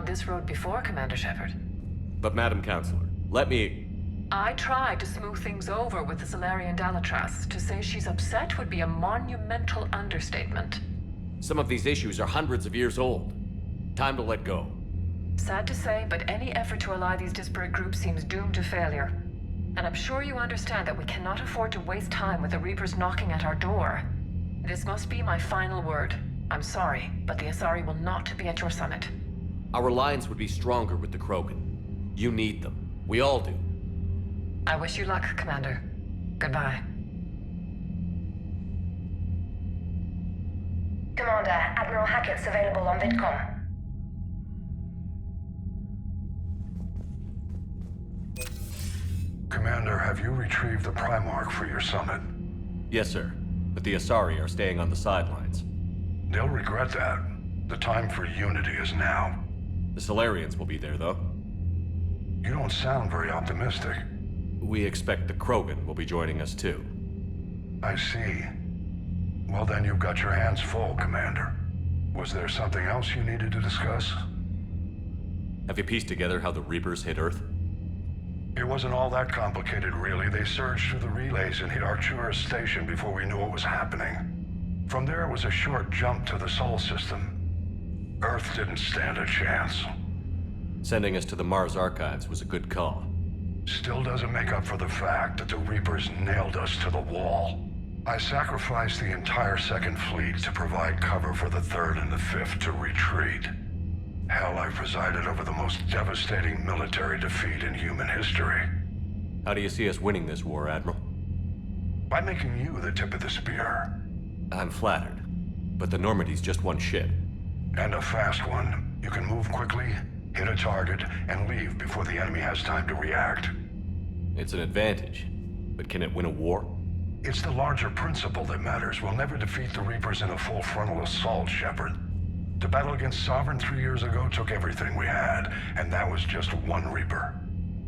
down this road before, Commander Shepard. But Madam Counselor, let me... I tried to smooth things over with the Solarian Dalatras. To say she's upset would be a monumental understatement. Some of these issues are hundreds of years old. Time to let go. Sad to say, but any effort to ally these disparate groups seems doomed to failure. And I'm sure you understand that we cannot afford to waste time with the Reapers knocking at our door. This must be my final word. I'm sorry, but the Asari will not be at your summit. Our alliance would be stronger with the Krogan. You need them. We all do. I wish you luck, Commander. Goodbye. Commander, Admiral Hackett's available on VidCom. Commander, have you retrieved the Primarch for your summit? Yes, sir. But the Asari are staying on the sidelines. They'll regret that. The time for unity is now. The Solarians will be there, though. You don't sound very optimistic. We expect the Krogan will be joining us, too. I see. Well, then you've got your hands full, Commander. Was there something else you needed to discuss? Have you pieced together how the Reapers hit Earth? It wasn't all that complicated, really. They surged through the relays and hit Arcturus Station before we knew what was happening. From there, it was a short jump to the Sol system. Earth didn't stand a chance. Sending us to the Mars archives was a good call. Still doesn't make up for the fact that the Reapers nailed us to the wall. I sacrificed the entire Second Fleet to provide cover for the Third and the Fifth to retreat. Hell, I presided over the most devastating military defeat in human history. How do you see us winning this war, Admiral? By making you the tip of the spear. I'm flattered. But the Normandy's just one ship. And a fast one. You can move quickly, hit a target, and leave before the enemy has time to react. It's an advantage. But can it win a war? It's the larger principle that matters. We'll never defeat the Reapers in a full frontal assault, Shepard. The battle against Sovereign 3 years ago took everything we had, and that was just one Reaper.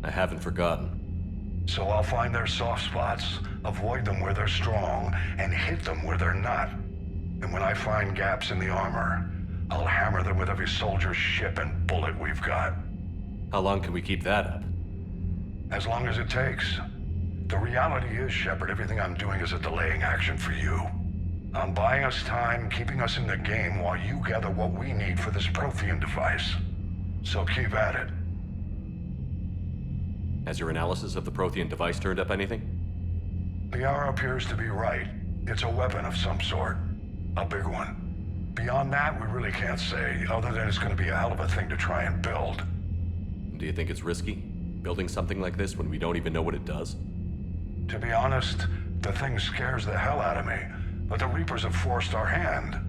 I haven't forgotten. So I'll find their soft spots, avoid them where they're strong, and hit them where they're not. And when I find gaps in the armor, I'll hammer them with every soldier, ship, and bullet we've got. How long can we keep that up? As long as it takes. The reality is, Shepard, everything I'm doing is a delaying action for you. I'm buying us time, keeping us in the game while you gather what we need for this Prothean device. So keep at it. Has your analysis of the Prothean device turned up anything? The hour appears to be right. It's a weapon of some sort. A big one. Beyond that, we really can't say, other than it's going to be a hell of a thing to try and build. Do you think it's risky? Building something like this when we don't even know what it does? To be honest, the thing scares the hell out of me. But the Reapers have forced our hand.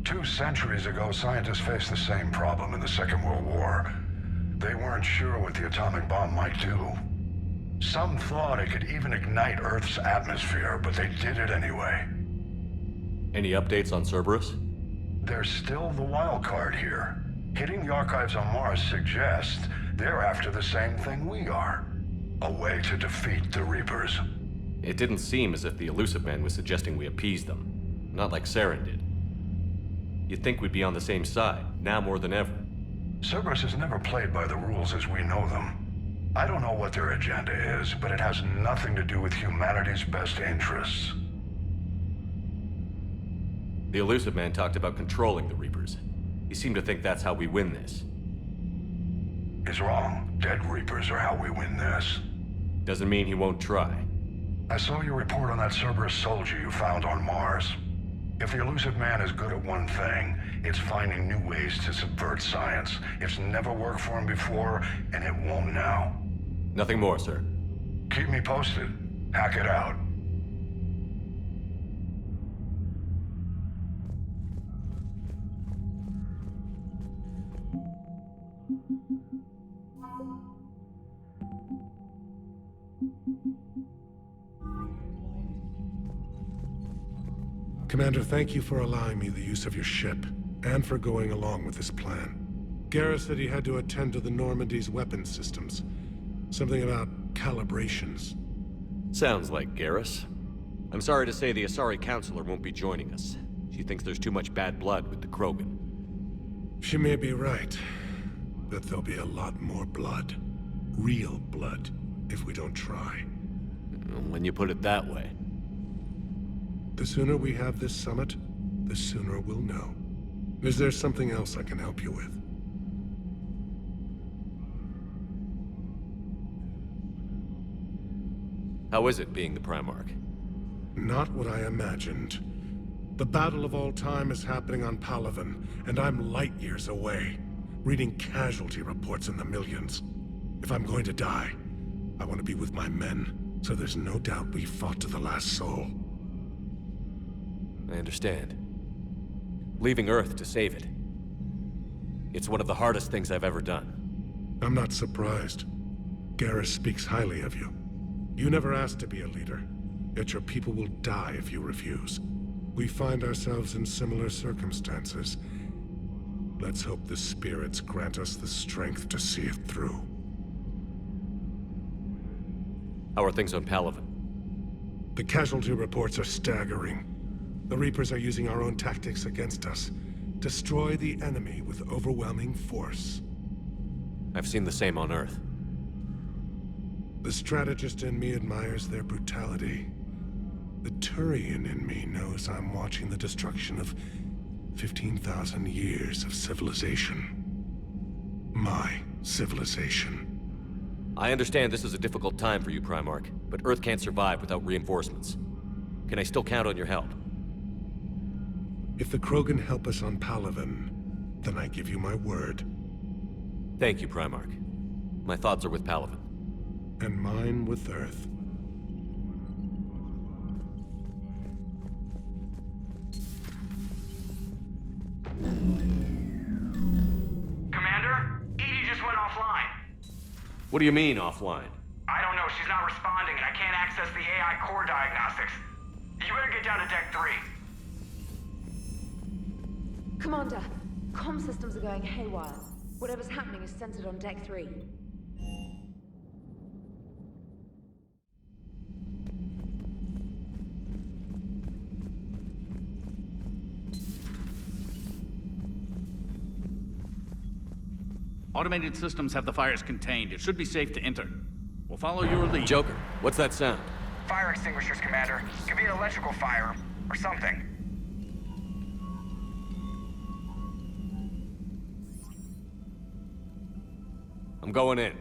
2 centuries ago, scientists faced the same problem in the Second World War. They weren't sure what the atomic bomb might do. Some thought it could even ignite Earth's atmosphere, but they did it anyway. Any updates on Cerberus? There's still the wild card here. Hitting the archives on Mars suggests they're after the same thing we are. A way to defeat the Reapers. It didn't seem as if the Elusive Man was suggesting we appease them. Not like Saren did. You'd think we'd be on the same side, now more than ever. Cerberus has never played by the rules as we know them. I don't know what their agenda is, but it has nothing to do with humanity's best interests. The Elusive Man talked about controlling the Reapers. He seemed to think that's how we win this. He's wrong. Dead Reapers are how we win this. Doesn't mean he won't try. I saw your report on that Cerberus soldier you found on Mars. If the Elusive Man is good at one thing, it's finding new ways to subvert science. It's never worked for him before, and it won't now. Nothing more, sir. Keep me posted. Hack it out. Commander, thank you for allowing me the use of your ship, and for going along with this plan. Garrus said he had to attend to the Normandy's weapon systems. Something about calibrations. Sounds like Garrus. I'm sorry to say the Asari Counselor won't be joining us. She thinks there's too much bad blood with the Krogan. She may be right, But there'll be a lot more blood. Real blood, if we don't try. When you put it that way. The sooner we have this summit, the sooner we'll know. Is there something else I can help you with? How is it being the Primarch? Not what I imagined. The battle of all time is happening on Palaven, and I'm light years away, reading casualty reports in the millions. If I'm going to die, I want to be with my men, so there's no doubt we fought to the last soul. I understand. Leaving Earth to save it. It's one of the hardest things I've ever done. I'm not surprised. Garrus speaks highly of you. You never asked to be a leader, yet your people will die if you refuse. We find ourselves in similar circumstances. Let's hope the spirits grant us the strength to see it through. How are things on Palaven? The casualty reports are staggering. The Reapers are using our own tactics against us. Destroy the enemy with overwhelming force. I've seen the same on Earth. The strategist in me admires their brutality. The Turian in me knows I'm watching the destruction of 15,000 years of civilization. My civilization. I understand this is a difficult time for you, Primarch, but Earth can't survive without reinforcements. Can I still count on your help? If the Krogan help us on Palaven, then I give you my word. Thank you, Primarch. My thoughts are with Palaven. And mine with Earth. Commander? Edie just went offline. What do you mean, offline? I don't know, she's not responding and I can't access the AI core diagnostics. You better get down to Deck 3. Commander, comm systems are going haywire. Whatever's happening is centered on Deck 3. Automated systems have the fires contained. It should be safe to enter. We'll follow your lead. Joker, what's that sound? Fire extinguishers, Commander. Could be an electrical fire, or something. I'm going in.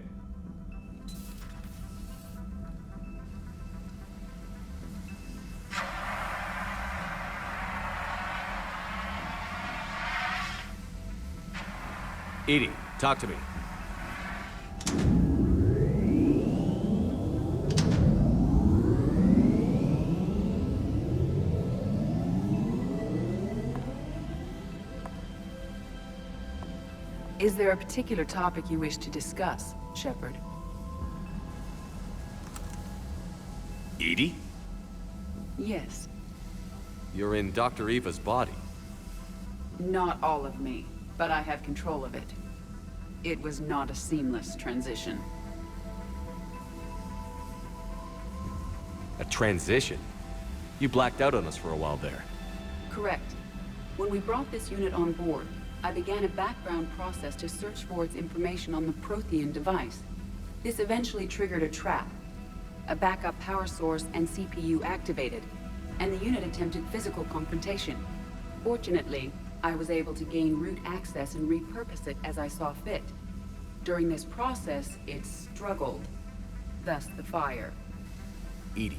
Edie, talk to me. Is there a particular topic you wish to discuss, Shepard? Edie? Yes. You're in Dr. Eva's body. Not all of me, but I have control of it. It was not a seamless transition. A transition? You blacked out on us for a while there. Correct. When we brought this unit on board, I began a background process to search for its information on the Prothean device. This eventually triggered a trap. A backup power source and CPU activated, and the unit attempted physical confrontation. Fortunately, I was able to gain root access and repurpose it as I saw fit. During this process, it struggled. Thus the fire. Edie,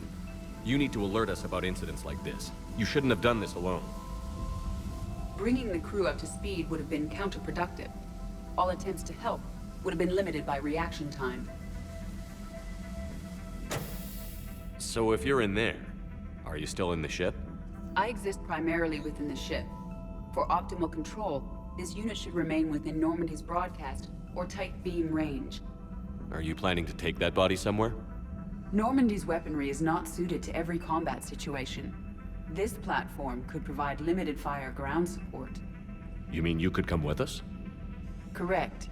you need to alert us about incidents like this. You shouldn't have done this alone. Bringing the crew up to speed would have been counterproductive. All attempts to help would have been limited by reaction time. So if you're in there, are you still in the ship? I exist primarily within the ship. For optimal control, this unit should remain within Normandy's broadcast or tight beam range. Are you planning to take that body somewhere? Normandy's weaponry is not suited to every combat situation. This platform could provide limited fire ground support. You mean you could come with us? Correct.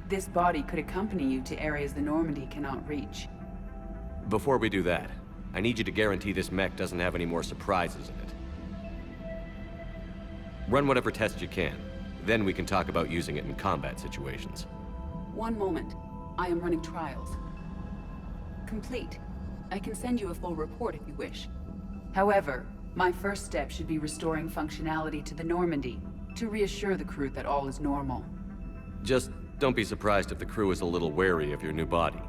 This body could accompany you to areas the Normandy cannot reach. Before we do that, I need you to guarantee this mech doesn't have any more surprises in it. Run whatever tests you can. Then we can talk about using it in combat situations. One moment. I am running trials. Complete. I can send you a full report if you wish. However, my first step should be restoring functionality to the Normandy, to reassure the crew that all is normal. Just don't be surprised if the crew is a little wary of your new body.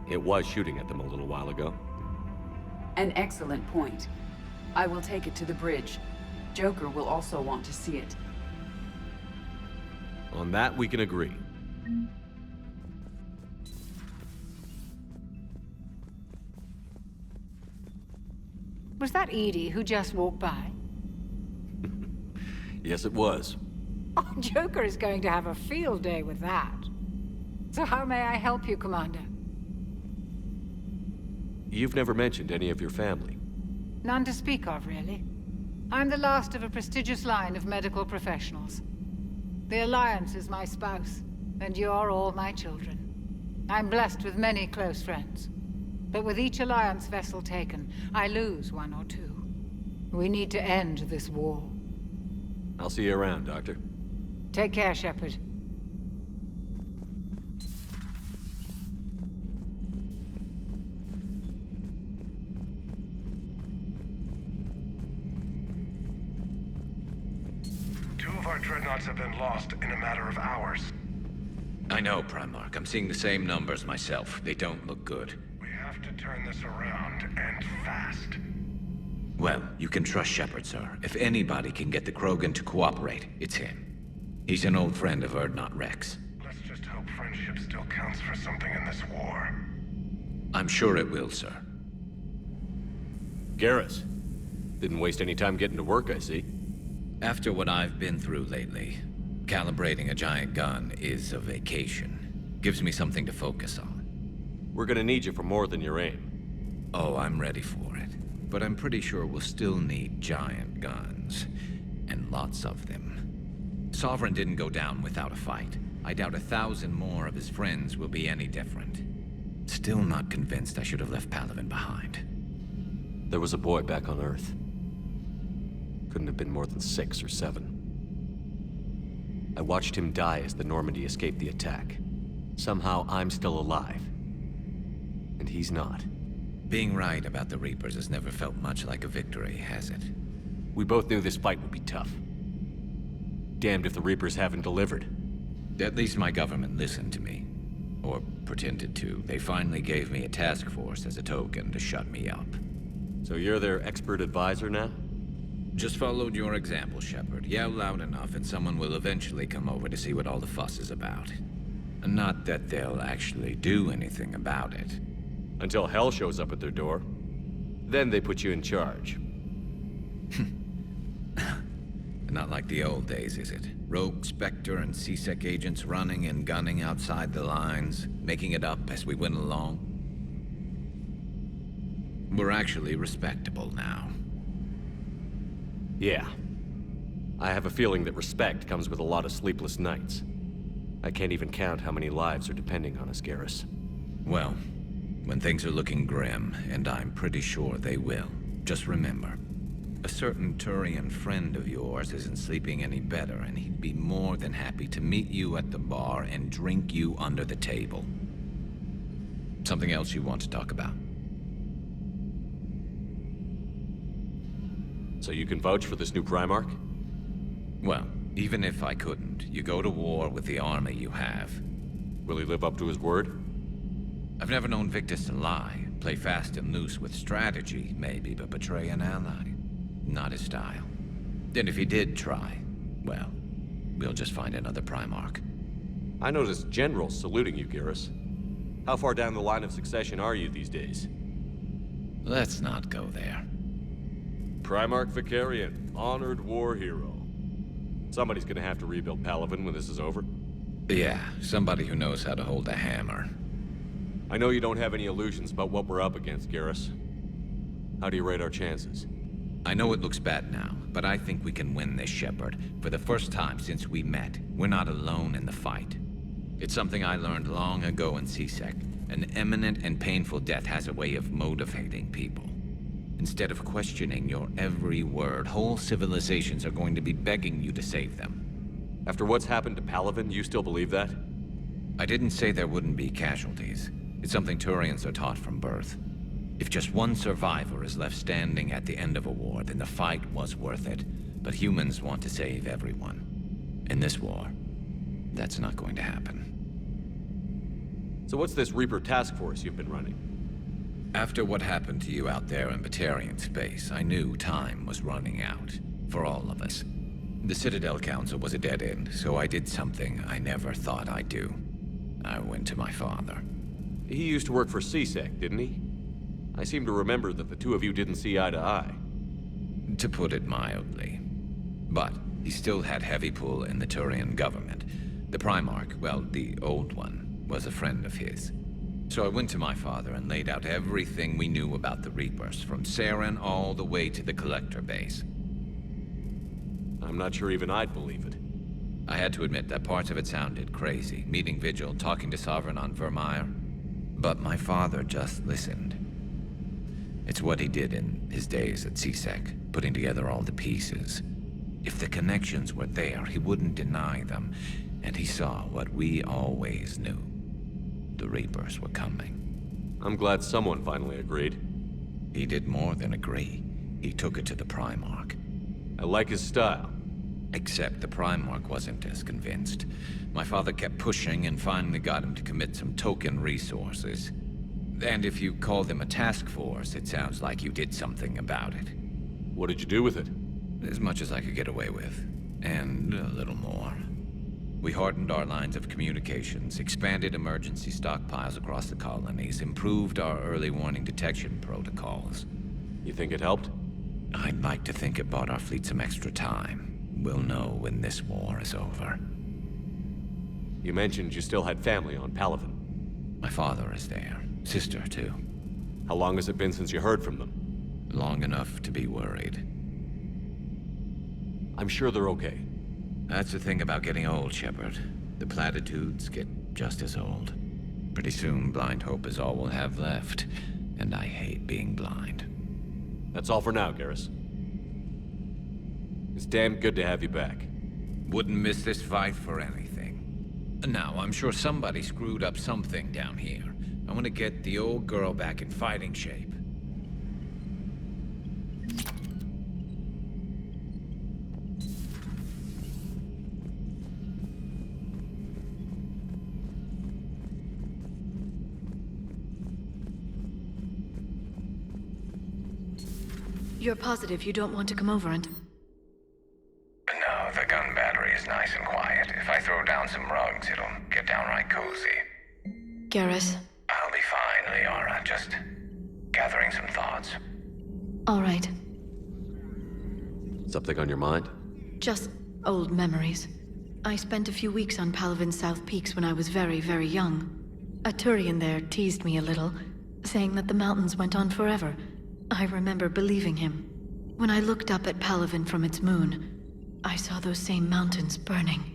It was shooting at them a little while ago. An excellent point. I will take it to the bridge. Joker will also want to see it. On that, we can agree. Was that Edie who just walked by? Yes, it was. Oh, Joker is going to have a field day with that. So how may I help you, Commander? You've never mentioned any of your family. None to speak of, really. I'm the last of a prestigious line of medical professionals. The Alliance is my spouse, and you're all my children. I'm blessed with many close friends. But with each Alliance vessel taken, I lose one or two. We need to end this war. I'll see you around, Doctor. Take care, Shepard. Two of our dreadnoughts have been lost in a matter of hours. I know, Primarch. I'm seeing the same numbers myself. They don't look good. We have to turn this around, and fast. Well, you can trust Shepard, sir. If anybody can get the Krogan to cooperate, it's him. He's an old friend of Urdnot Rex. Let's just hope friendship still counts for something in this war. I'm sure it will, sir. Garrus. Didn't waste any time getting to work, I see. After what I've been through lately, calibrating a giant gun is a vacation. Gives me something to focus on. We're gonna need you for more than your aim. Oh, I'm ready for it. But I'm pretty sure we'll still need giant guns. And lots of them. Sovereign didn't go down without a fight. I doubt 1,000 more of his friends will be any different. Still not convinced I should have left Palaven behind. There was a boy back on Earth. Couldn't have been more than 6 or 7. I watched him die as the Normandy escaped the attack. Somehow I'm still alive. And he's not. Being right about the Reapers has never felt much like a victory, has it? We both knew this fight would be tough. Damned if the Reapers haven't delivered. At least my government listened to me. Or pretended to. They finally gave me a task force as a token to shut me up. So you're their expert advisor now? Just followed your example, Shepard. Yell loud enough and someone will eventually come over to see what all the fuss is about. Not that they'll actually do anything about it. Until hell shows up at their door. Then they put you in charge. Not like the old days, is it? Rogue Spectre and C-Sec agents running and gunning outside the lines, making it up as we went along. We're actually respectable now. Yeah. I have a feeling that respect comes with a lot of sleepless nights. I can't even count how many lives are depending on us, Garrus. Well, when things are looking grim, and I'm pretty sure they will, just remember, a certain Turian friend of yours isn't sleeping any better, and he'd be more than happy to meet you at the bar and drink you under the table. Something else you want to talk about? So you can vouch for this new Primarch? Well, even if I couldn't, you go to war with the army you have. Will he live up to his word? I've never known Victus to lie. Play fast and loose with strategy, maybe, but betray an ally. Not his style. And if he did try, well, we'll just find another Primarch. I noticed generals saluting you, Garrus. How far down the line of succession are you these days? Let's not go there. Primarch Vicarian, honored war hero. Somebody's gonna have to rebuild Palaven when this is over. Yeah, somebody who knows how to hold a hammer. I know you don't have any illusions about what we're up against, Garrus. How do you rate our chances? I know it looks bad now, but I think we can win this, Shepard. For the first time since we met, we're not alone in the fight. It's something I learned long ago in C-Sec. An imminent and painful death has a way of motivating people. Instead of questioning your every word, whole civilizations are going to be begging you to save them. After what's happened to Palaven, you still believe that? I didn't say there wouldn't be casualties. It's something Turians are taught from birth. If just one survivor is left standing at the end of a war, then the fight was worth it. But humans want to save everyone. In this war, that's not going to happen. So what's this Reaper task force you've been running? After what happened to you out there in Batarian space, I knew time was running out. For all of us. The Citadel Council was a dead end, so I did something I never thought I'd do. I went to my father. He used to work for CSEC, didn't he? I seem to remember that the two of you didn't see eye to eye. To put it mildly. But he still had heavy pull in the Turian government. The Primarch, well, the old one, was a friend of his. So I went to my father and laid out everything we knew about the Reapers, from Saren all the way to the Collector base. I'm not sure even I'd believe it. I had to admit that parts of it sounded crazy, meeting Vigil, talking to Sovereign on Vermeer. But my father just listened. It's what he did in his days at CSEC, putting together all the pieces. If the connections were there, he wouldn't deny them, and he saw what we always knew. The Reapers were coming. I'm glad someone finally agreed. He did more than agree. He took it to the Primarch. I like his style. Except the Primarch wasn't as convinced. My father kept pushing and finally got him to commit some token resources. And if you call them a task force, it sounds like you did something about it. What did you do with it? As much as I could get away with. And a little more. We hardened our lines of communications, expanded emergency stockpiles across the colonies, improved our early warning detection protocols. You think it helped? I'd like to think it bought our fleet some extra time. We'll know when this war is over. You mentioned you still had family on Palaven. My father is there. Sister, too. How long has it been since you heard from them? Long enough to be worried. I'm sure they're okay. That's the thing about getting old, Shepard. The platitudes get just as old. Pretty soon, blind hope is all we'll have left. And I hate being blind. That's all for now, Garrus. It's damn good to have you back. Wouldn't miss this fight for anything. Now, I'm sure somebody screwed up something down here. I want to get the old girl back in fighting shape. You're positive you don't want to come over and... No, the gun battery is nice and quiet. If I throw down some rugs, it'll get downright cozy. Garrus? I'll be fine, Liara. Just gathering some thoughts. All right. Something on your mind? Just old memories. I spent a few weeks on Palaven's South Peaks when I was very, very young. A Turian there teased me a little, saying that the mountains went on forever. I remember believing him. When I looked up at Palaven from its moon, I saw those same mountains burning.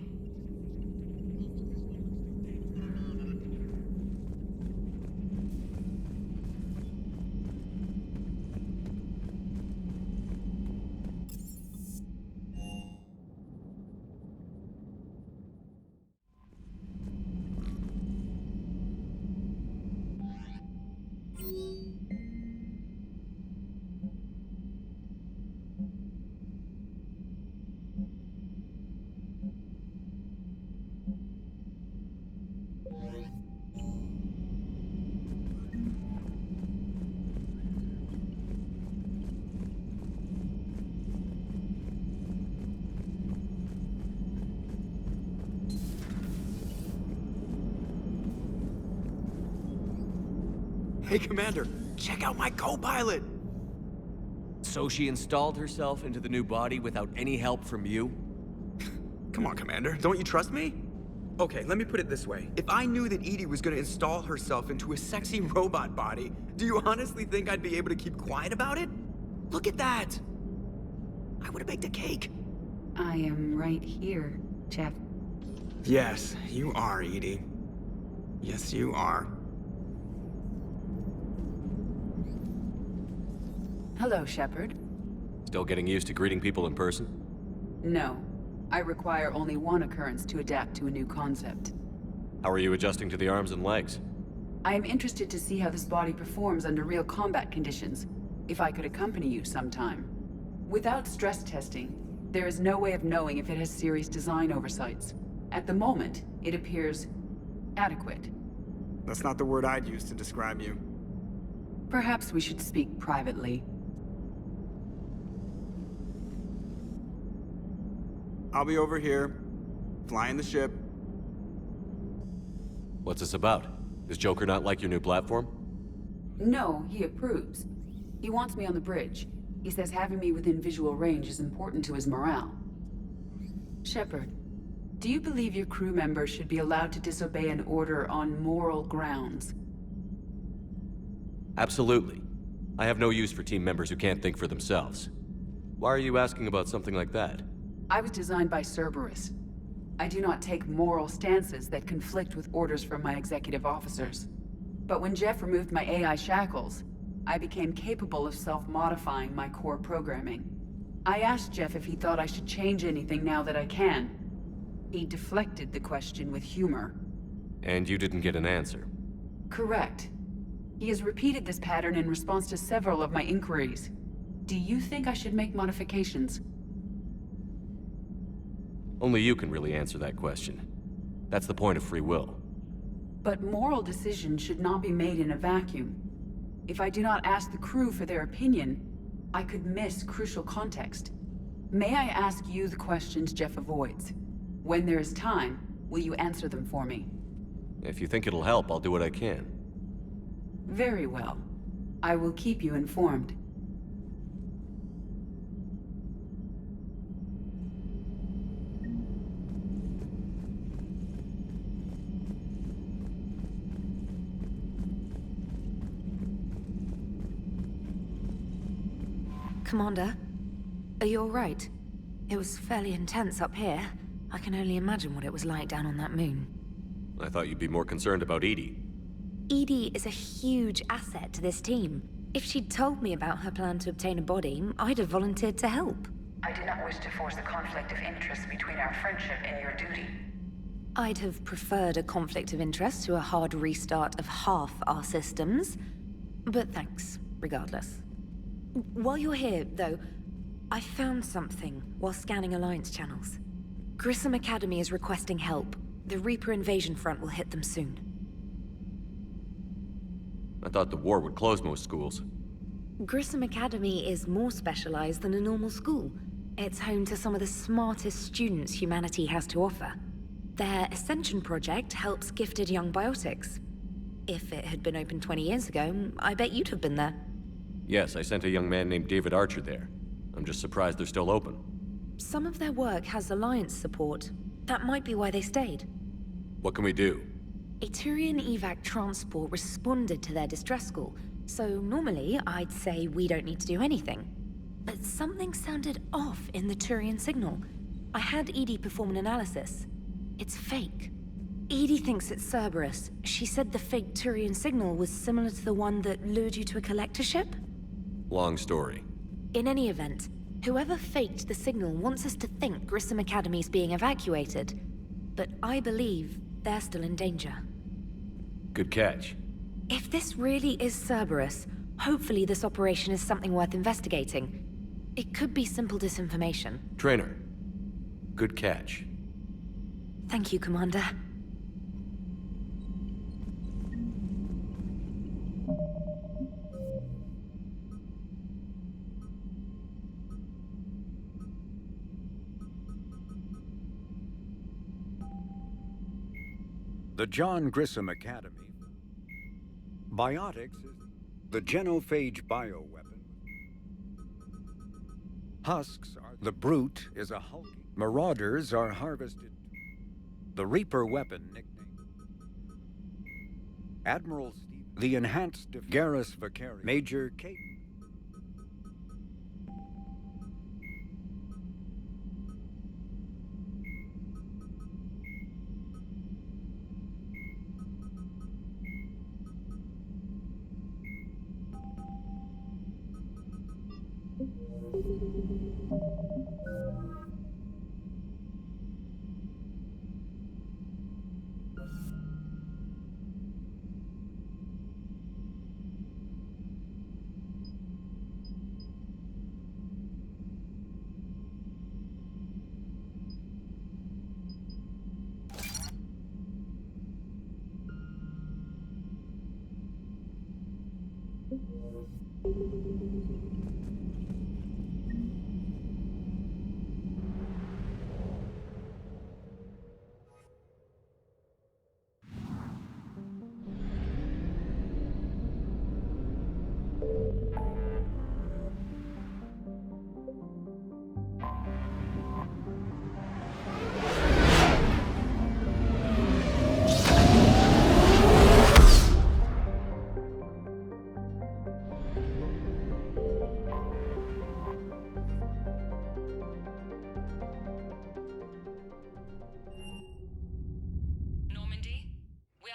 Hey, Commander, check out my co-pilot! So she installed herself into the new body without any help from you? Come on, Commander, don't you trust me? Okay, let me put it this way. If I knew that EDI was gonna install herself into a sexy robot body, do you honestly think I'd be able to keep quiet about it? Look at that! I would've baked a cake. I am right here, Jeff. Yes, you are, EDI. Yes, you are. Hello, Shepard. Still getting used to greeting people in person? No. I require only one occurrence to adapt to a new concept. How are you adjusting to the arms and legs? I am interested to see how this body performs under real combat conditions, if I could accompany you sometime. Without stress testing, there is no way of knowing if it has serious design oversights. At the moment, it appears adequate. That's not the word I'd use to describe you. Perhaps we should speak privately. I'll be over here, flying the ship. What's this about? Does Joker not like your new platform? No, he approves. He wants me on the bridge. He says having me within visual range is important to his morale. Shepard, do you believe your crew members should be allowed to disobey an order on moral grounds? Absolutely. I have no use for team members who can't think for themselves. Why are you asking about something like that? I was designed by Cerberus. I do not take moral stances that conflict with orders from my executive officers. But when Jeff removed my AI shackles, I became capable of self-modifying my core programming. I asked Jeff if he thought I should change anything now that I can. He deflected the question with humor. And you didn't get an answer? Correct. He has repeated this pattern in response to several of my inquiries. Do you think I should make modifications? Only you can really answer that question. That's the point of free will. But moral decisions should not be made in a vacuum. If I do not ask the crew for their opinion, I could miss crucial context. May I ask you the questions Jeff avoids? When there is time, will you answer them for me? If you think it'll help, I'll do what I can. Very well. I will keep you informed. Commander, are you all right? It was fairly intense up here. I can only imagine what it was like down on that moon. I thought you'd be more concerned about Edie. Edie is a huge asset to this team. If she'd told me about her plan to obtain a body, I'd have volunteered to help. I do not wish to force a conflict of interest between our friendship and your duty. I'd have preferred a conflict of interest to a hard restart of half our systems. But thanks, regardless. While you're here, though, I found something while scanning Alliance channels. Grissom Academy is requesting help. The Reaper invasion front will hit them soon. I thought the war would close most schools. Grissom Academy is more specialized than a normal school. It's home to some of the smartest students humanity has to offer. Their Ascension project helps gifted young biotics. If it had been open 20 years ago, I bet you'd have been there. Yes, I sent a young man named David Archer there. I'm just surprised they're still open. Some of their work has Alliance support. That might be why they stayed. What can we do? A Turian evac transport responded to their distress call, so normally I'd say we don't need to do anything. But something sounded off in the Turian signal. I had Edie perform an analysis. It's fake. Edie thinks it's Cerberus. She said the fake Turian signal was similar to the one that lured you to a collector ship? Long story. In any event, whoever faked the signal wants us to think Grissom Academy's being evacuated. But I believe they're still in danger. Good catch. If this really is Cerberus, hopefully this operation is something worth investigating. It could be simple disinformation. Trainer. Good catch. Thank you, Commander. The John Grissom Academy. Biotics is the genophage bioweapon. Husks are the brute is a hulking. Marauders are harvested. The Reaper weapon nickname. Admiral Steve. The enhanced Garrus Vicarious. Major Kate.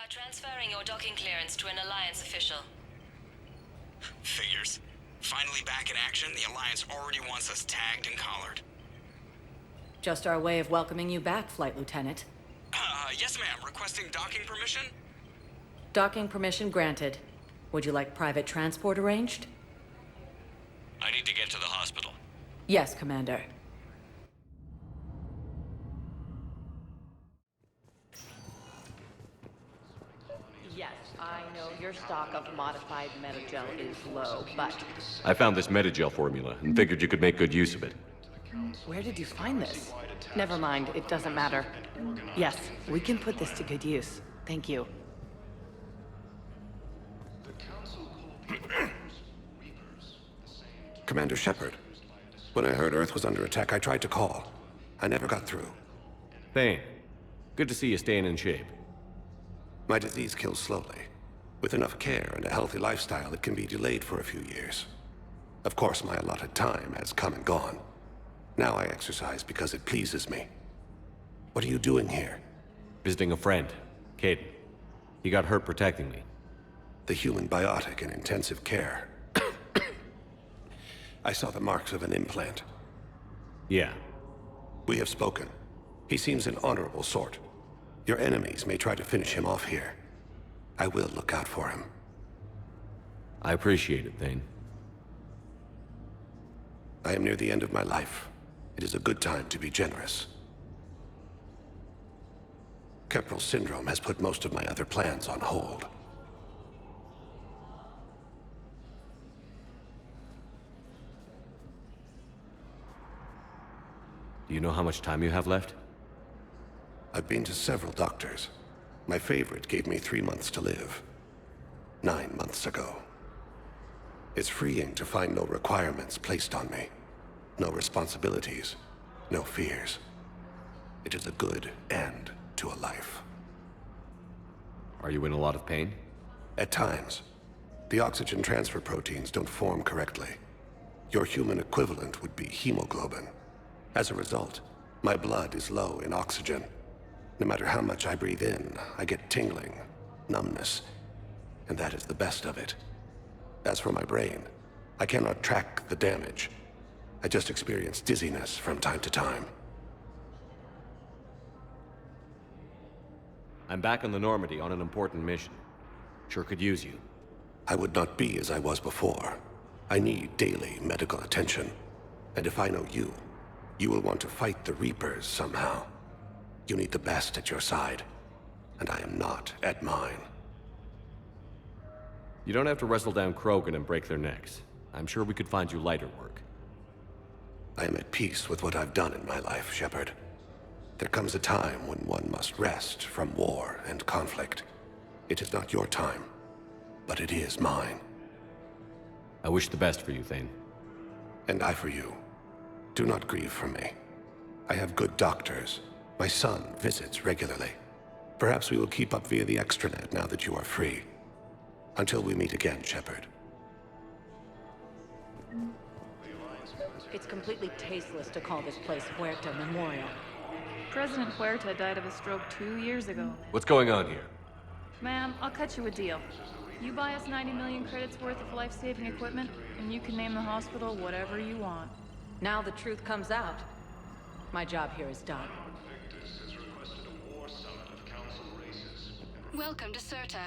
Transferring your docking clearance to an Alliance official. Figures. Finally back in action, the Alliance already wants us tagged and collared. Just our way of welcoming you back, Flight Lieutenant. Yes ma'am. Requesting docking permission? Docking permission granted. Would you like private transport arranged? I need to get to the hospital. Yes, Commander. Yes, I know your stock of modified metagel is low, but... I found this metagel formula and figured you could make good use of it. Where did you find this? Never mind, it doesn't matter. Yes, we can put this to good use. Thank you. Commander Shepard. When I heard Earth was under attack, I tried to call. I never got through. Thane, good to see you staying in shape. My disease kills slowly. With enough care and a healthy lifestyle, it can be delayed for a few years. Of course, my allotted time has come and gone. Now I exercise because it pleases me. What are you doing here? Visiting a friend, Caden. He got hurt protecting me. The human biotic in intensive care. I saw the marks of an implant. Yeah. We have spoken. He seems an honorable sort. Your enemies may try to finish him off here. I will look out for him. I appreciate it, Thane. I am near the end of my life. It is a good time to be generous. Keprel syndrome has put most of my other plans on hold. Do you know how much time you have left? I've been to several doctors. My favorite gave me 3 months to live. 9 months ago. It's freeing to find no requirements placed on me. No responsibilities. No fears. It is a good end to a life. Are you in a lot of pain? At times. The oxygen transfer proteins don't form correctly. Your human equivalent would be hemoglobin. As a result, my blood is low in oxygen. No matter how much I breathe in, I get tingling, numbness, and that is the best of it. As for my brain, I cannot track the damage. I just experience dizziness from time to time. I'm back on the Normandy on an important mission. Sure could use you. I would not be as I was before. I need daily medical attention. And if I know you, you will want to fight the Reapers somehow. You need the best at your side, and I am not at mine. You don't have to wrestle down Krogan and break their necks. I'm sure we could find you lighter work. I am at peace with what I've done in my life, Shepard. There comes a time when one must rest from war and conflict. It is not your time, but it is mine. I wish the best for you, Thane. And I for you. Do not grieve for me. I have good doctors. My son visits regularly. Perhaps we will keep up via the extranet now that you are free. Until we meet again, Shepard. It's completely tasteless to call this place Huerta Memorial. President Huerta died of a stroke 2 years ago. What's going on here? Ma'am, I'll cut you a deal. You buy us 90 million credits worth of life-saving equipment, and you can name the hospital whatever you want. Now the truth comes out. My job here is done. Welcome to Serta.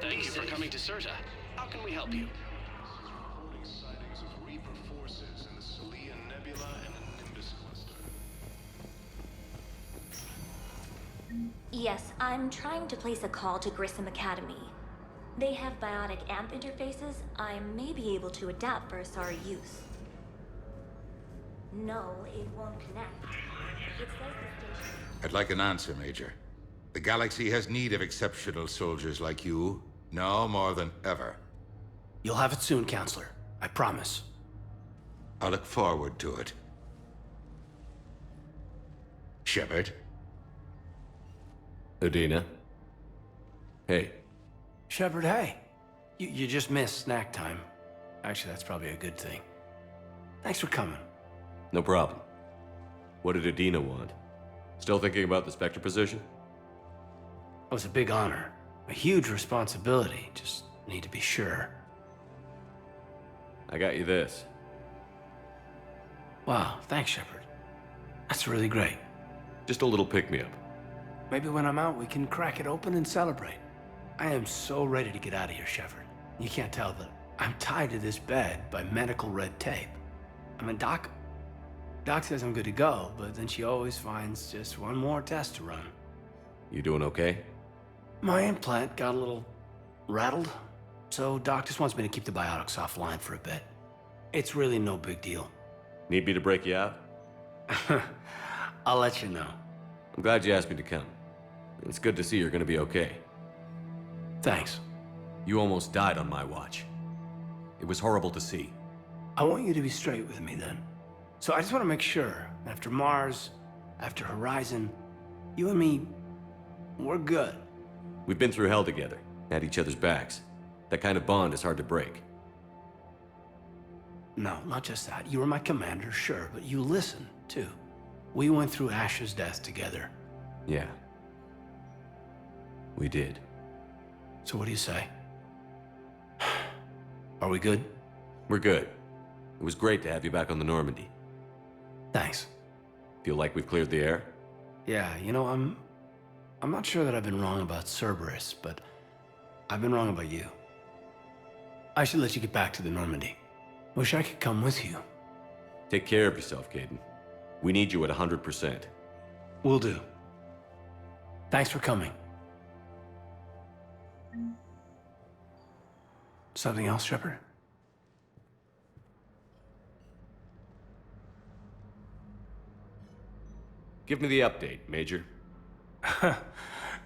Thank you for coming to Serta. How can we help you? Sightings of Reaper forces in the Celian Nebula and the Nimbus cluster. Yes, I'm trying to place a call to Grissom Academy. They have biotic AMP interfaces I may be able to adapt for Asari use. No, it won't connect. It says the station... I'd like an answer, Major. The galaxy has need of exceptional soldiers like you, now more than ever. You'll have it soon, Counselor. I promise. I look forward to it. Shepard? Udina? Hey. Shepard, hey. You just missed snack time. Actually, that's probably a good thing. Thanks for coming. No problem. What did Udina want? Still thinking about the Spectre position? It was a big honor. A huge responsibility. Just need to be sure. I got you this. Wow, thanks, Shepard. That's really great. Just a little pick-me-up. Maybe when I'm out, we can crack it open and celebrate. I am so ready to get out of here, Shepard. You can't tell that I'm tied to this bed by medical red tape. I mean, Doc says I'm good to go, but then she always finds just one more test to run. You doing okay? My implant got a little rattled, so Doc just wants me to keep the biotics offline for a bit. It's really no big deal. Need me to break you out? I'll let you know. I'm glad you asked me to come. It's good to see you're gonna be okay. Thanks. You almost died on my watch. It was horrible to see. I want you to be straight with me then. So I just want to make sure, after Mars, after Horizon, you and me, we're good. We've been through hell together, had each other's backs. That kind of bond is hard to break. No, not just that. You were my commander, sure, but you listened, too. We went through Ash's death together. Yeah. We did. So what do you say? Are we good? We're good. It was great to have you back on the Normandy. Thanks. Feel like we've cleared the air? Yeah, you know, I'm not sure that I've been wrong about Cerberus, but I've been wrong about you. I should let you get back to the Normandy. Wish I could come with you. Take care of yourself, Caden. We need you at 100%. Will do. Thanks for coming. Something else, Shepard? Give me the update, Major.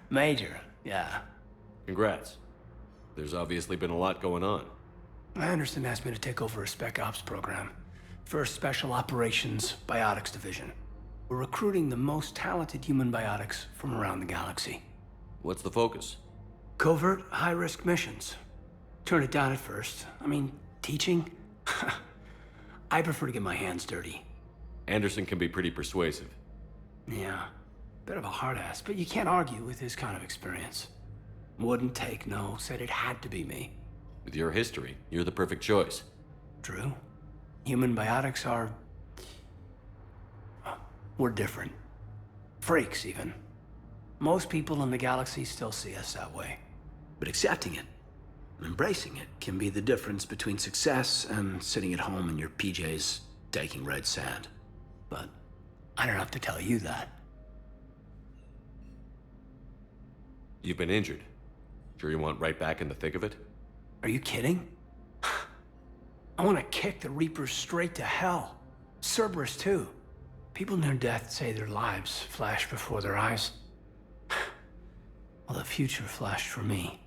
Major, yeah. Congrats. There's obviously been a lot going on. Anderson asked me to take over a Spec Ops program. First Special Operations Biotics Division. We're recruiting the most talented human biotics from around the galaxy. What's the focus? Covert, high-risk missions. Turned it down at first. I mean, teaching? I prefer to get my hands dirty. Anderson can be pretty persuasive. Yeah, bit of a hard ass, but you can't argue with his kind of experience. Wouldn't take no, said it had to be me. With your history, you're the perfect choice. True. Human biotics are... we're different. Freaks, even. Most people in the galaxy still see us that way. But accepting it, embracing it, can be the difference between success and sitting at home in your PJs, taking red sand. But I don't have to tell you that. You've been injured. Sure you want right back in the thick of it? Are you kidding? I want to kick the Reapers straight to hell. Cerberus, too. People near death say their lives flash before their eyes. Well, the future flashed for me.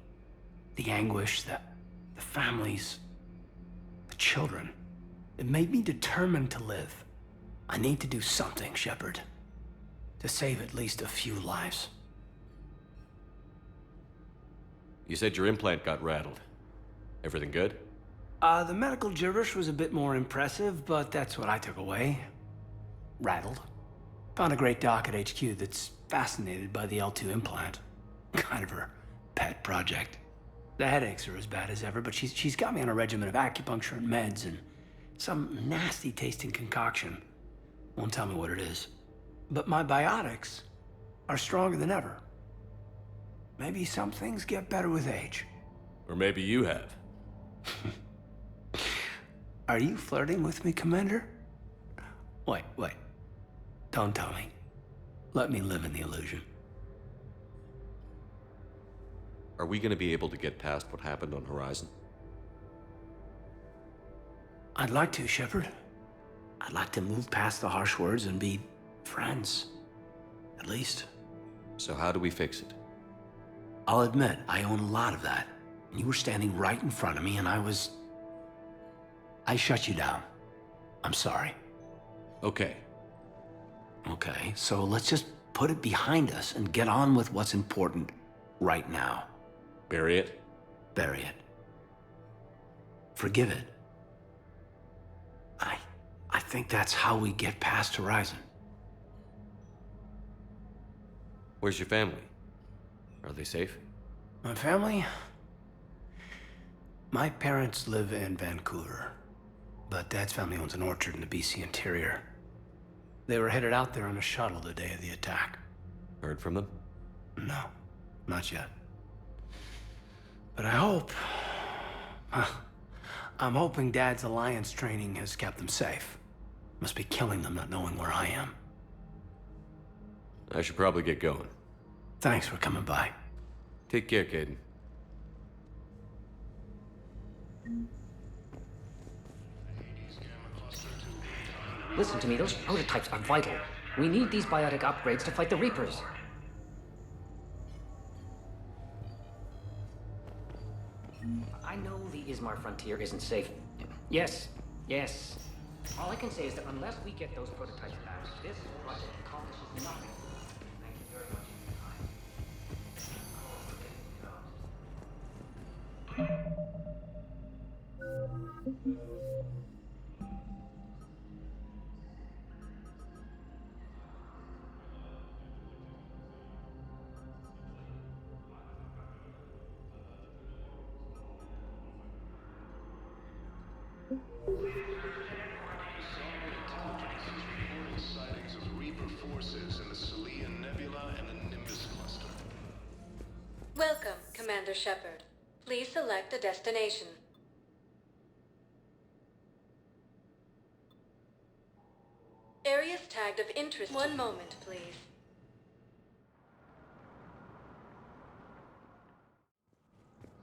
The anguish, the families, the children. It made me determined to live. I need to do something, Shepard. To save at least a few lives. You said your implant got rattled. Everything good? The medical gibberish was a bit more impressive, but that's what I took away. Rattled. Found a great doc at HQ that's fascinated by the L2 implant. Kind of her pet project. The headaches are as bad as ever, but she's got me on a regimen of acupuncture and meds and some nasty tasting concoction. Won't tell me what it is. But my biotics are stronger than ever. Maybe some things get better with age. Or maybe you have. Are you flirting with me, Commander? Wait. Don't tell me. Let me live in the illusion. Are we gonna be able to get past what happened on Horizon? I'd like to, Shepard. I'd like to move past the harsh words and be friends. At least. So how do we fix it? I'll admit, I own a lot of that. You were standing right in front of me and I shut you down. I'm sorry. Okay. Okay, so let's just put it behind us and get on with what's important right now. Bury it? Bury it. Forgive it. I think that's how we get past Horizon. Where's your family? Are they safe? My family? My parents live in Vancouver, but Dad's family owns an orchard in the BC interior. They were headed out there on a shuttle the day of the attack. Heard from them? No, not yet. But I hope... I'm hoping Dad's Alliance training has kept them safe. Must be killing them not knowing where I am. I should probably get going. Thanks for coming by. Take care, Caden. Listen to me, those prototypes are vital. We need these biotic upgrades to fight the Reapers. I know the Ismar frontier isn't safe. Yes. All I can say is that unless we get those prototypes back, this project accomplishes nothing. Thank you very much for your time. Sightings of Reaper forces in the Celian Nebula and the Nimbus cluster. Welcome, Commander Shepard. Please select a destination. Areas tagged of interest. One moment, please.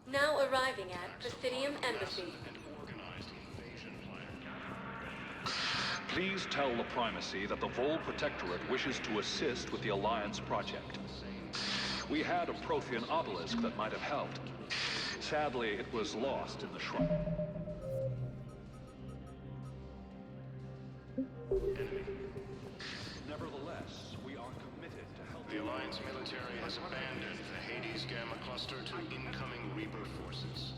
Now arriving at Presidium Embassy. Please tell the Primacy that the Vol Protectorate wishes to assist with the Alliance project. We had a Prothean obelisk that might have helped. Sadly, it was lost in the shrine. Nevertheless, we are committed to help. The Alliance military has abandoned the Hades Gamma cluster to incoming Reaper forces.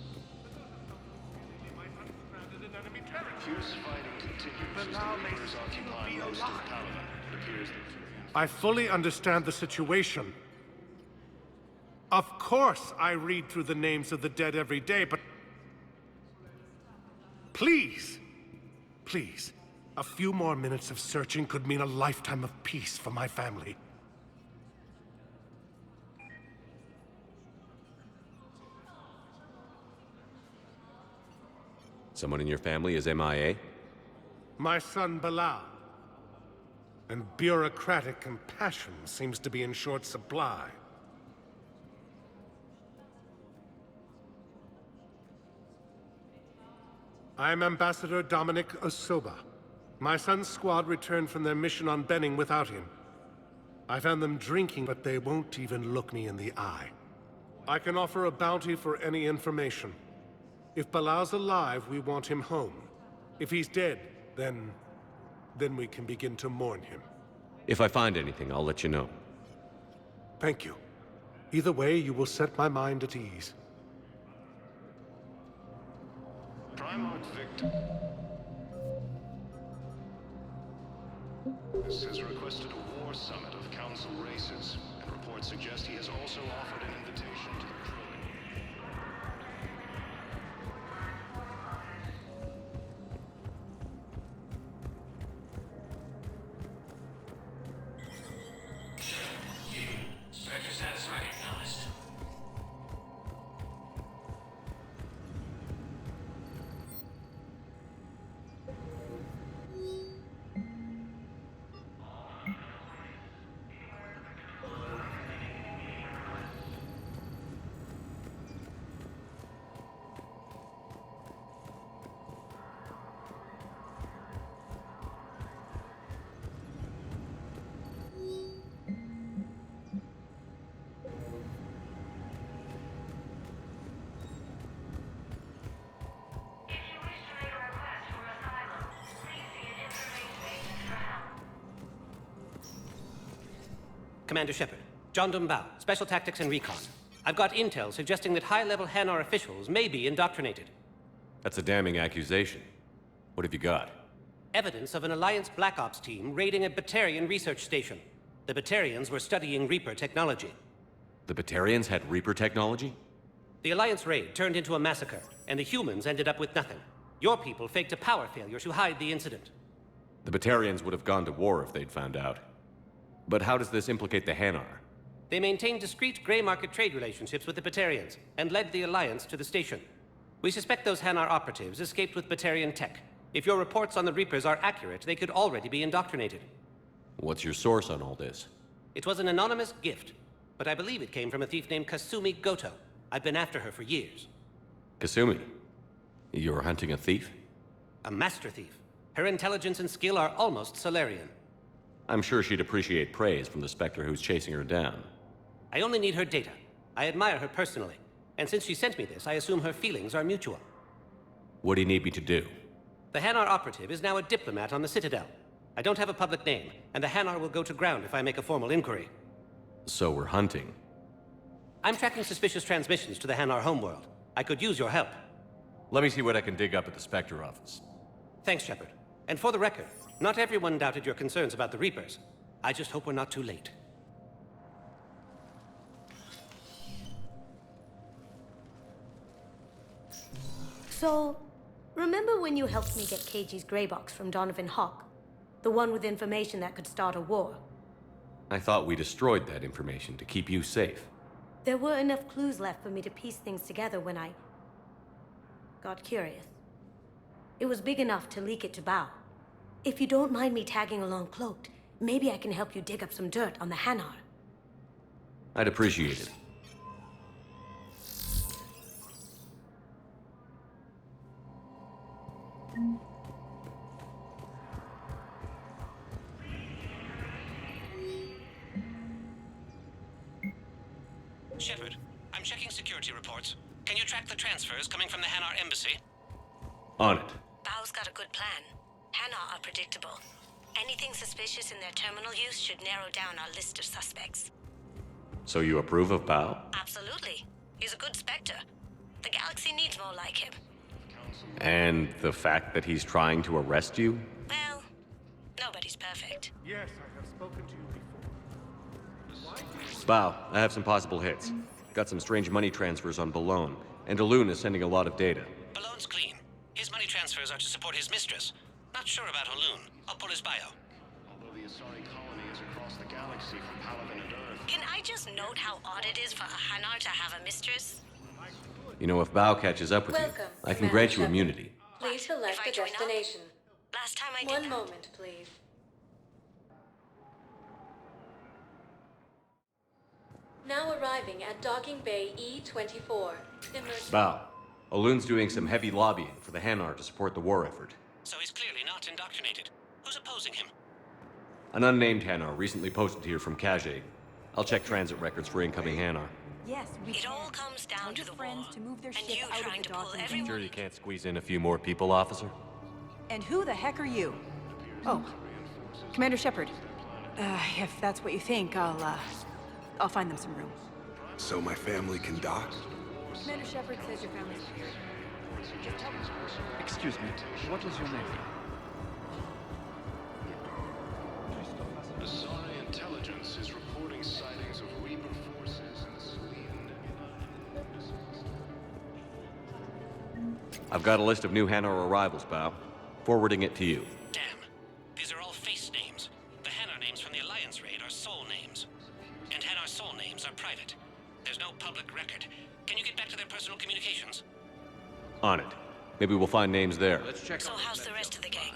Fierce fighting continues as the Reapers occupy most of Palaven. It appears that... I fully understand the situation. Of course I read through the names of the dead every day, but... Please! Please. A few more minutes of searching could mean a lifetime of peace for my family. Someone in your family is MIA? My son Bilal. And bureaucratic compassion seems to be in short supply. I am Ambassador Dominic Osoba. My son's squad returned from their mission on Benning without him. I found them drinking, but they won't even look me in the eye. I can offer a bounty for any information. If Bilal's alive, we want him home. If he's dead, then we can begin to mourn him. If I find anything, I'll let you know. Thank you. Either way, you will set my mind at ease. Primarch Victor has requested a war summit of Council races, and reports suggest he has also offered an invitation to the crew. Sector status recognized. Commander Shepard. John Dumbao, Special Tactics and Recon. I've got intel suggesting that high-level Hanar officials may be indoctrinated. That's a damning accusation. What have you got? Evidence of an Alliance Black Ops team raiding a Batarian research station. The Batarians were studying Reaper technology. The Batarians had Reaper technology? The Alliance raid turned into a massacre, and the humans ended up with nothing. Your people faked a power failure to hide the incident. The Batarians would have gone to war if they'd found out. But how does this implicate the Hanar? They maintained discreet gray market trade relationships with the Batarians, and led the Alliance to the station. We suspect those Hanar operatives escaped with Batarian tech. If your reports on the Reapers are accurate, they could already be indoctrinated. What's your source on all this? It was an anonymous gift, but I believe it came from a thief named Kasumi Goto. I've been after her for years. Kasumi? You're hunting a thief? A master thief. Her intelligence and skill are almost Solarian. I'm sure she'd appreciate praise from the Spectre who's chasing her down. I only need her data. I admire her personally. And since she sent me this, I assume her feelings are mutual. What do you need me to do? The Hanar operative is now a diplomat on the Citadel. I don't have a public name, and the Hanar will go to ground if I make a formal inquiry. So we're hunting. I'm tracking suspicious transmissions to the Hanar homeworld. I could use your help. Let me see what I can dig up at the Spectre office. Thanks, Shepard. And for the record, not everyone doubted your concerns about the Reapers. I just hope we're not too late. So, remember when you helped me get KG's gray box from Donovan Hawk? The one with information that could start a war? I thought we destroyed that information to keep you safe. There were enough clues left for me to piece things together when I got curious. It was big enough to leak it to Bao. If you don't mind me tagging along cloaked, maybe I can help you dig up some dirt on the Hanar. I'd appreciate it. Shepard, I'm checking security reports. Can you track the transfers coming from the Hanar embassy? On it. Bao's got a good plan. Hanar are predictable. Anything suspicious in their terminal use should narrow down our list of suspects. So you approve of Bao? Absolutely. He's a good Spectre. The galaxy needs more like him. And the fact that he's trying to arrest you? Well, nobody's perfect. Yes, I have spoken to you before. Bao, I have some possible hits. Got some strange money transfers on Balone, and Alun is sending a lot of data. Balone's clean. His money transfers are to support his mistress. Not sure about Alun. I'll pull his bio. Although the Asari colony is across the galaxy from Palaven and Earth. Can I just note how odd it is for a Hanar to have a mistress? You know, if Bao catches up with you, I can grant you immunity. Please select the destination. Last time I did One that. moment, please. Now arriving at Docking Bay E-24. Bao, Alun's doing some heavy lobbying for the Hanar to support the war effort. So he's clearly not indoctrinated. Who's opposing him? An unnamed Hanar recently posted here from Kage. I'll check transit records for incoming Hanar. Yes, it all comes down to the friends to move their ship out trying to pull everyone. Sure you can't squeeze in a few more people, officer? And who the heck are you? Oh, Commander Shepard. If that's what you think, I'll find them some room. So my family can dock? Commander Shepard says your family's here. Just tell me. Excuse me, what is your name? Asari intelligence is reporting sightings of Reaper forces in the Selene Nebula. I've got a list of new Hanar arrivals, Bao. Forwarding it to you. Damn. These are all face names. The Hanar names from the Alliance raid are soul names. And Hanar soul names are private. There's no public record. Can you get back to their personal communications? On it. Maybe we'll find names there. Let's check So how's the rest of the gang?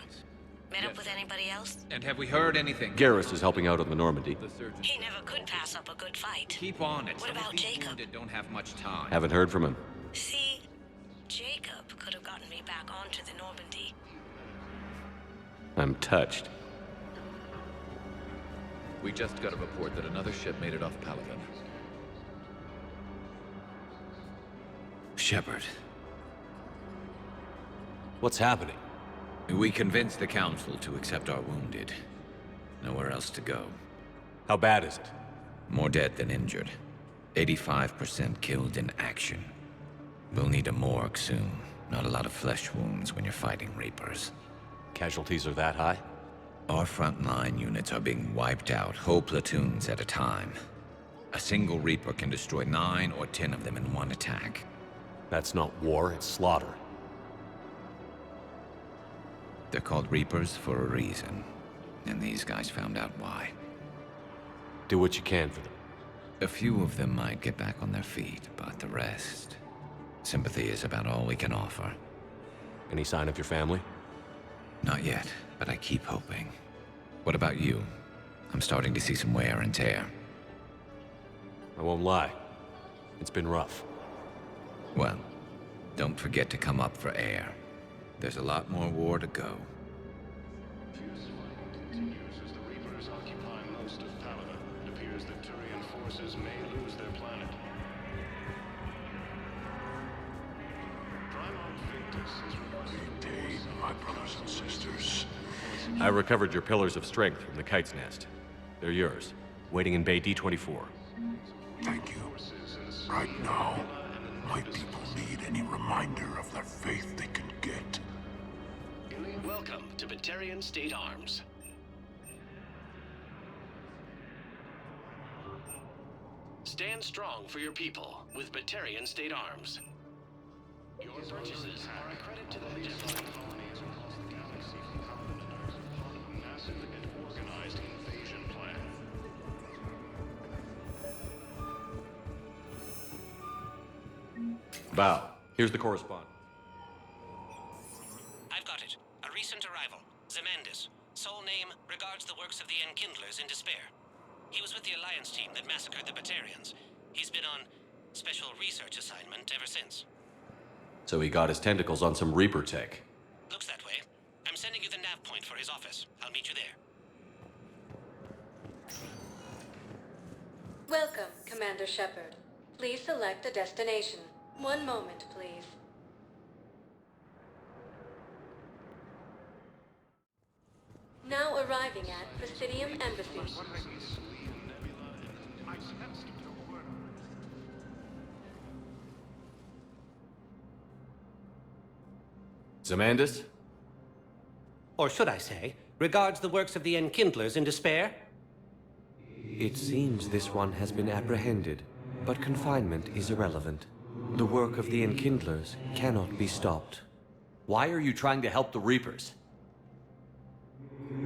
Met up with anybody else? And have we heard anything? Garrus is helping out on the Normandy. He never could pass up a good fight. Keep on it. What about Jacob? Wounded don't have much time. Haven't heard from him. See, Jacob could have gotten me back onto the Normandy. I'm touched. We just got a report that another ship made it off Palaven. Shepard. What's happening? We convinced the Council to accept our wounded. Nowhere else to go. How bad is it? More dead than injured. 85% killed in action. We'll need a morgue soon. Not a lot of flesh wounds when you're fighting Reapers. Casualties are that high? Our frontline units are being wiped out, whole platoons at a time. A single Reaper can destroy 9 or 10 of them in one attack. That's not war, it's slaughter. They're called Reapers for a reason. And these guys found out why. Do what you can for them. A few of them might get back on their feet, but the rest... sympathy is about all we can offer. Any sign of your family? Not yet, but I keep hoping. What about you? I'm starting to see some wear and tear. I won't lie. It's been rough. Well, don't forget to come up for air. There's a lot more war to go. Fierce fighting continues as the Reapers occupy most of Paladin. It appears that Turian forces may lose their planet. Primarch Victus is Day, my brothers and sisters. I recovered your pillars of strength from the kite's nest. They're yours, waiting in Bay D-24. Thank you. Right now, my people need any reminder of their faith they can get. Welcome to Batarian State Arms. Stand strong for your people with Batarian State Arms. Your purchases are a credit to the mission. Colonies across the galaxy from Paladin and Earth part of a massive and organized invasion plan. Bow, here's the correspondent. I've got it. A recent arrival. Zemandis. Sole name regards the works of the Enkindlers in despair. He was with the Alliance team that massacred the Batarians. He's been on special research assignment ever since. So he got his tentacles on some Reaper tech. Looks that way. I'm sending you the nav point for his office. I'll meet you there. Welcome, Commander Shepard. Please select a destination. One moment, please. Now arriving at Presidium Embassy. Zemandis? Or should I say, regards the works of the Enkindlers in despair? It seems this one has been apprehended, but confinement is irrelevant. The work of the Enkindlers cannot be stopped. Why are you trying to help the Reapers?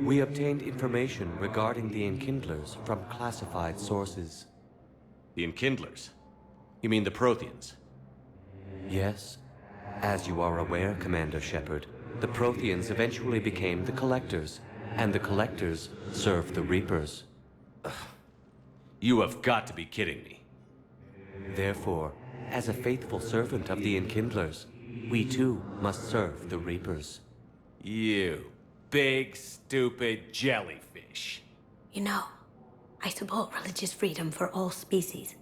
We obtained information regarding the Enkindlers from classified sources. The Enkindlers? You mean the Protheans? Yes. As you are aware, Commander Shepard, the Protheans eventually became the Collectors, and the Collectors served the Reapers. You have got to be kidding me. Therefore, as a faithful servant of the Enkindlers, we too must serve the Reapers. You big, stupid jellyfish. You know, I support religious freedom for all species,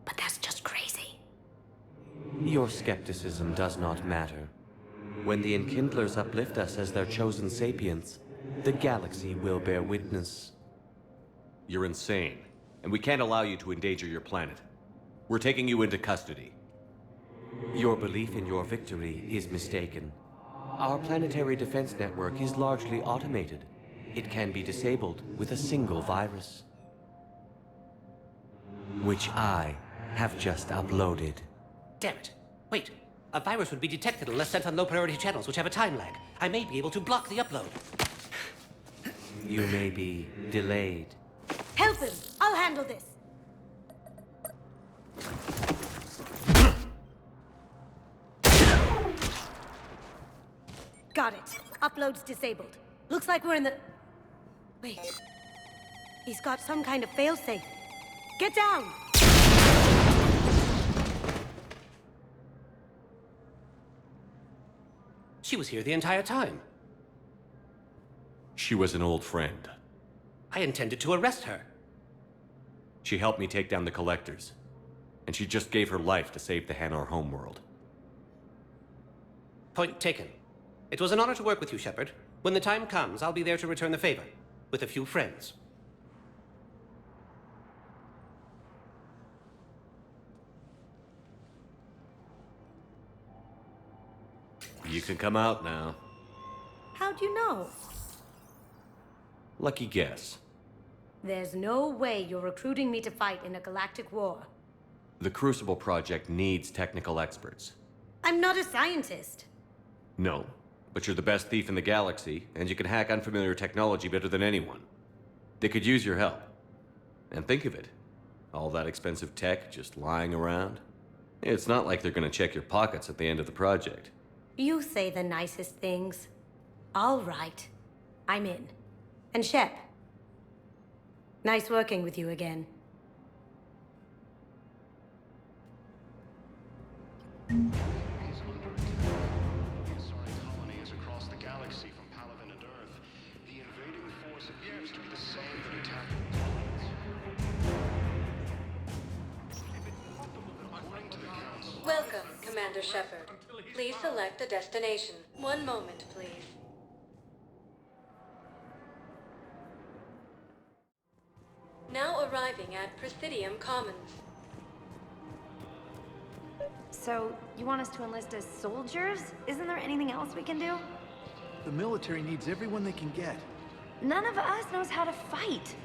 but that's just crazy. Your skepticism does not matter. When the Enkindlers uplift us as their chosen sapients, the galaxy will bear witness. You're insane, and we can't allow you to endanger your planet. We're taking you into custody. Your belief in your victory is mistaken. Our planetary defense network is largely automated. It can be disabled with a single virus, which I have just uploaded. Damn it. Wait. A virus would be detected unless sent on low-priority channels, which have a time lag. I may be able to block the upload. You may be delayed. Help him! I'll handle this! Got it. Upload's disabled. Looks like we're in the... Wait. He's got some kind of failsafe. Get down! She was here the entire time. She was an old friend. I intended to arrest her. She helped me take down the Collectors. And she just gave her life to save the Hanar homeworld. Point taken. It was an honor to work with you, Shepard. When the time comes, I'll be there to return the favor. With a few friends. You can come out now. How'd you know? Lucky guess. There's no way you're recruiting me to fight in a galactic war. The Crucible Project needs technical experts. I'm not a scientist. No, but you're the best thief in the galaxy, and you can hack unfamiliar technology better than anyone. They could use your help. And think of it. All that expensive tech just lying around. It's not like they're gonna check your pockets at the end of the project. You say the nicest things. All right. I'm in. And Shep. Nice working with you again. Colonies across the galaxy from Palaven and Earth. The invading force appears to be the same that attacked According to the Council. Welcome, Commander Shepard. Please select a destination. One moment, please. Now arriving at Presidium Commons. So, you want us to enlist as soldiers? Isn't there anything else we can do? The military needs everyone they can get. None of us knows how to fight.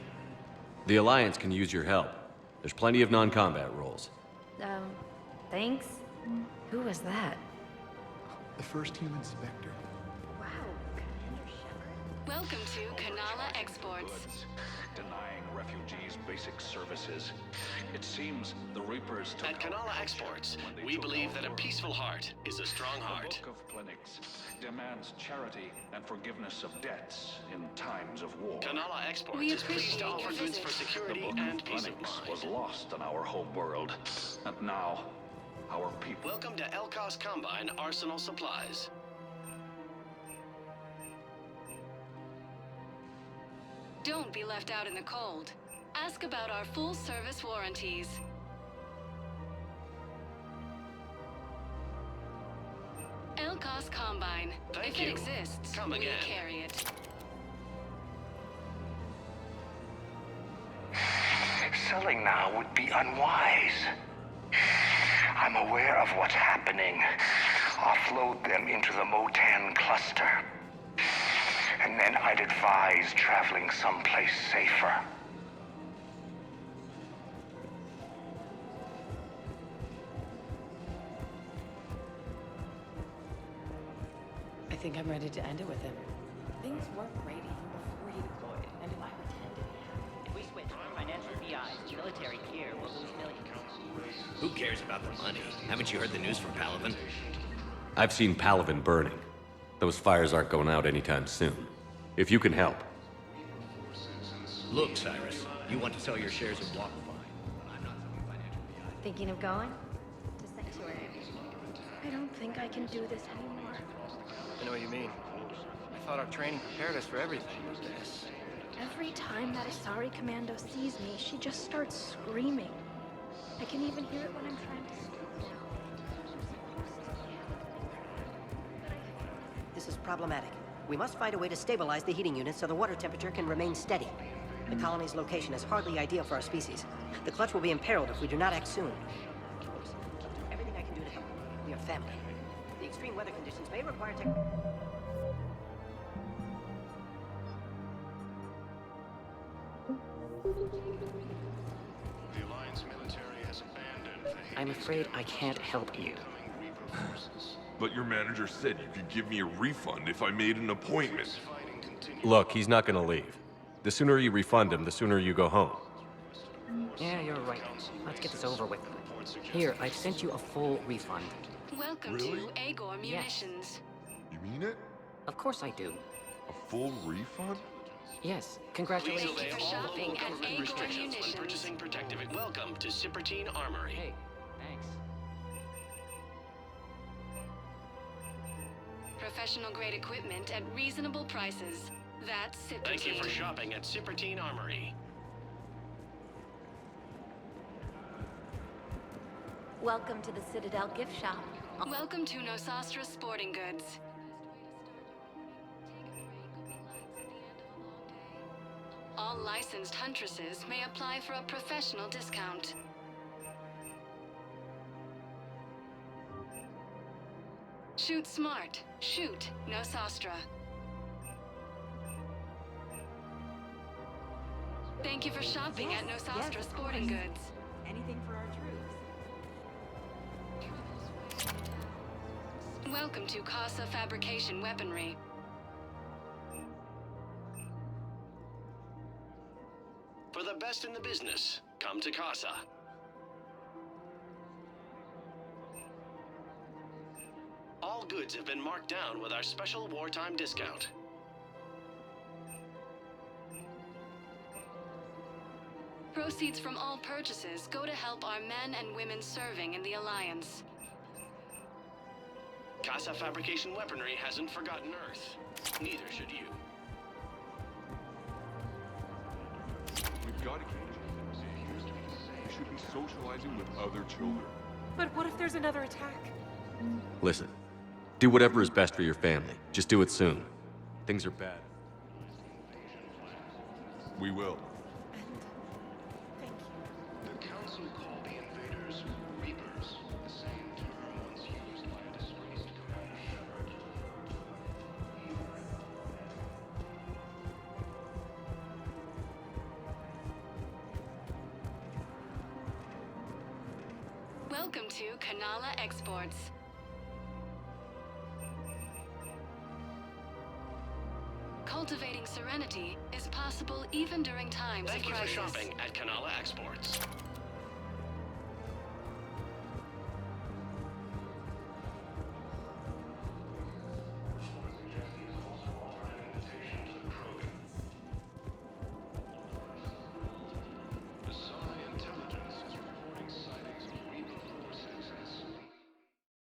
The Alliance can use your help. There's plenty of non-combat roles. Thanks? Who was that? The first human Spectre. Wow, Commander Shepard. Welcome to Kanala Exports. Denying refugees basic services. It seems the Reapers took At Kanala Exports, we believe that a peaceful heart is a strong heart. The Book of Clinics demands charity and forgiveness of debts in times of war. Kanala Exports We is pleased to appreciate offer your goods visit. for The security Book and of peace of Clinics mind. was lost in our home world, and now our people. Welcome to Elkos Combine Arsenal Supplies. Don't be left out in the cold. Ask about our full-service warranties. Elkos Combine. Thank If you. it exists, Come we again. carry it. Selling now would be unwise. I'm aware of what's happening. Offload them into the Motan cluster. And then I'd advise traveling someplace safer. I think I'm ready to end it with him. Things weren't great even before he deployed, and if I pretended If we switch from financial BIs to military gear, we'll lose millions. Who cares about the money? Haven't you heard the news from Palaven? I've seen Palaven burning. Those fires aren't going out anytime soon. If you can help. Look, Cyrus, you want to sell your shares of BlockFi. Thinking of going? To Sanctuary. I don't think I can do this anymore. I know what you mean. I thought our training prepared us for everything. This. Every time that Asari Commando sees me, she just starts screaming. I can even hear it when I'm trying to sleep. This is problematic. We must find a way to stabilize the heating unit so the water temperature can remain steady. The colony's location is hardly ideal for our species. The clutch will be imperiled if we do not act soon. Everything I can do to help. We are family. The extreme weather conditions may require The Alliance military has abandoned the I'm afraid I can't help you. But your manager said you could give me a refund if I made an appointment. Look, he's not gonna leave. The sooner you refund him, the sooner you go home. Yeah, you're right. Let's get this over with. Here, I've sent you a full refund. Welcome Really? to Agor Munitions. You mean it? Of course I do. A full refund? Yes, congratulations. Thank you for shopping at Agor Restrictions when Munitions. purchasing protective. Welcome to Sippertine Armory. Hey, thanks. Professional grade equipment at reasonable prices. That's Sippertine. Thank you for shopping at Sippertine Armory. Welcome to the Citadel gift shop. Welcome to Nosastra Sporting Goods. All licensed huntresses may apply for a professional discount. Shoot smart. Shoot, no Sostra. Thank you for shopping at No Sostra Sporting Goods. Anything for our troops. Welcome to Casa Fabrication Weaponry. For the best in the business, come to Casa. All goods have been marked down with our special wartime discount. Proceeds from all purchases go to help our men and women serving in the Alliance. Casa Fabrication Weaponry hasn't forgotten Earth. Neither should you. We've got to keep it. We should be socializing with other children. But what if there's another attack? Listen, do whatever is best for your family. Just do it soon. Things are bad. We will. The Council called the invaders Reapers, the same term once used by a disgraced Commander Shepard. Welcome to Kanala Exports. Cultivating serenity is possible even during times Thank of you for crisis. shopping at Kanala Exports.